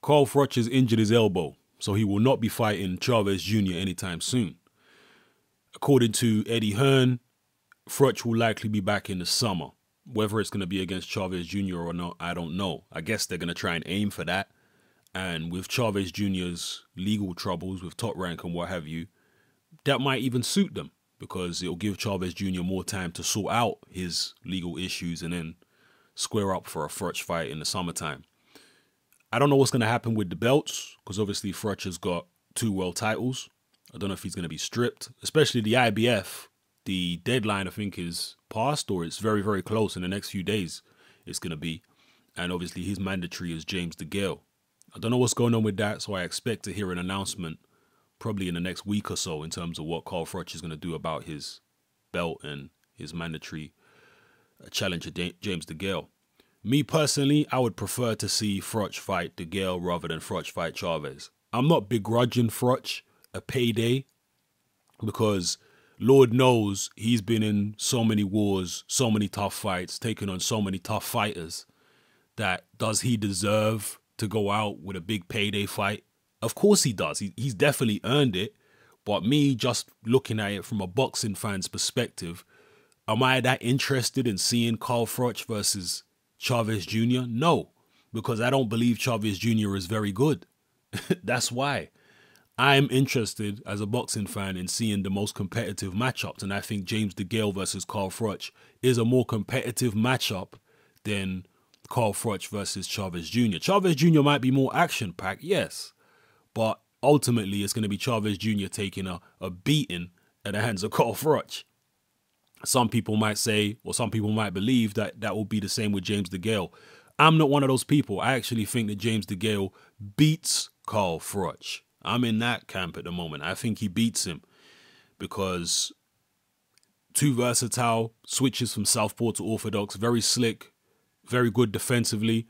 Carl Froch has injured his elbow, so he will not be fighting Chavez Jr. anytime soon. According to Eddie Hearn, Froch will likely be back in the summer. Whether it's going to be against Chavez Jr. or not, I don't know. I guess they're going to try and aim for that. And with Chavez Jr.'s legal troubles with Top Rank and what have you, that might even suit them because it'll give Chavez Jr. more time to sort out his legal issues and then square up for a Froch fight in the summertime. I don't know what's going to happen with the belts because obviously Froch has got 2 world titles. I don't know if he's going to be stripped, especially the IBF. The deadline, I think, is passed or it's very, very close in the next few days it's going to be. And obviously his mandatory is James DeGale. I don't know what's going on with that, so I expect to hear an announcement probably in the next week or so in terms of what Carl Froch is going to do about his belt and his mandatory challenger, James DeGale. Me personally, I would prefer to see Froch fight DeGale rather than Froch fight Chavez. I'm not begrudging Froch a payday because Lord knows he's been in so many wars, so many tough fights, taken on so many tough fighters that does he deserve to go out with a big payday fight? Of course he does. He's definitely earned it. But me just looking at it from a boxing fan's perspective, am I that interested in seeing Carl Froch versus Chavez Jr.? No, because I don't believe Chavez Jr. is very good. That's why. I'm interested as a boxing fan in seeing the most competitive matchups. And I think James DeGale versus Carl Froch is a more competitive matchup than Carl Froch versus Chavez Jr. Chavez Jr. might be more action-packed, yes. But ultimately, it's going to be Chavez Jr. taking a beating at the hands of Carl Froch. Some people might say, or some people might believe that that will be the same with James DeGale. I'm not one of those people. I actually think that James DeGale beats Carl Froch. I'm in that camp at the moment. I think he beats him because too versatile, switches from southpaw to orthodox, very slick, very good defensively.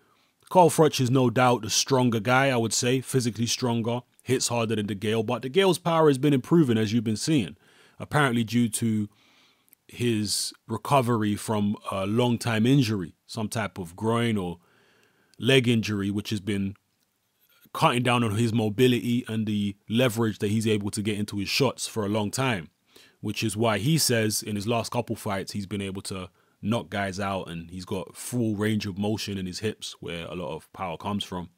Carl Froch is no doubt the stronger guy, I would say, physically stronger, hits harder than DeGale, but DeGale's power has been improving as you've been seeing, apparently due to his recovery from a long-time injury, some type of groin or leg injury, which has been cutting down on his mobility and the leverage that he's able to get into his shots for a long time, which is why he says in his last couple fights he's been able to knock guys out and he's got full range of motion in his hips where a lot of power comes from.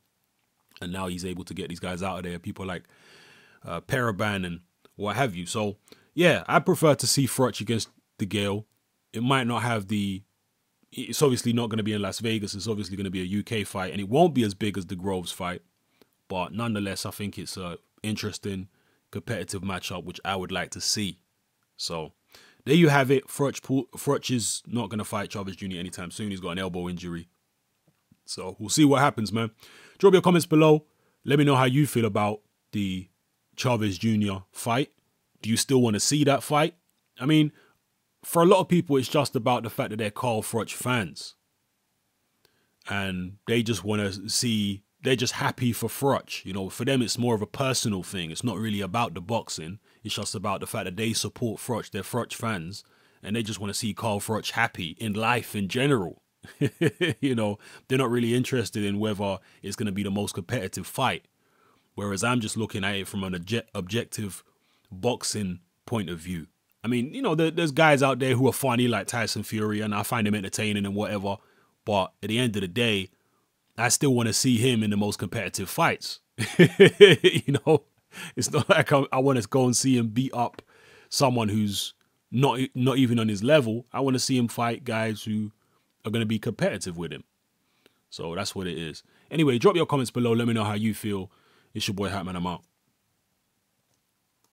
And now he's able to get these guys out of there, people like Paraban and what have you. So, yeah, I prefer to see Froch against DeGale. It might not have it's obviously not going to be in Las Vegas. It's obviously going to be a UK fight and it won't be as big as the Groves fight. But nonetheless, I think it's an interesting, competitive matchup, which I would like to see. So, there you have it. Froch is not going to fight Chavez Jr. anytime soon. He's got an elbow injury. So, we'll see what happens, man. Drop your comments below. Let me know how you feel about the Chavez Jr. fight. Do you still want to see that fight? I mean, for a lot of people, it's just about the fact that they're Carl Froch fans. And they just want to see... They're just happy for Froch. You know, for them, it's more of a personal thing. It's not really about the boxing. It's just about the fact that they support Froch. They're Froch fans. And they just want to see Carl Froch happy in life in general. You know, they're not really interested in whether it's going to be the most competitive fight. Whereas I'm just looking at it from an objective boxing point of view. I mean, you know, there's guys out there who are funny like Tyson Fury and I find him entertaining and whatever. But at the end of the day, I still want to see him in the most competitive fights. You know, it's not like I want to go and see him beat up someone who's not even on his level. I want to see him fight guys who are going to be competitive with him. So that's what it is. Anyway, drop your comments below. Let me know how you feel. It's your boy Hatman. I'm out.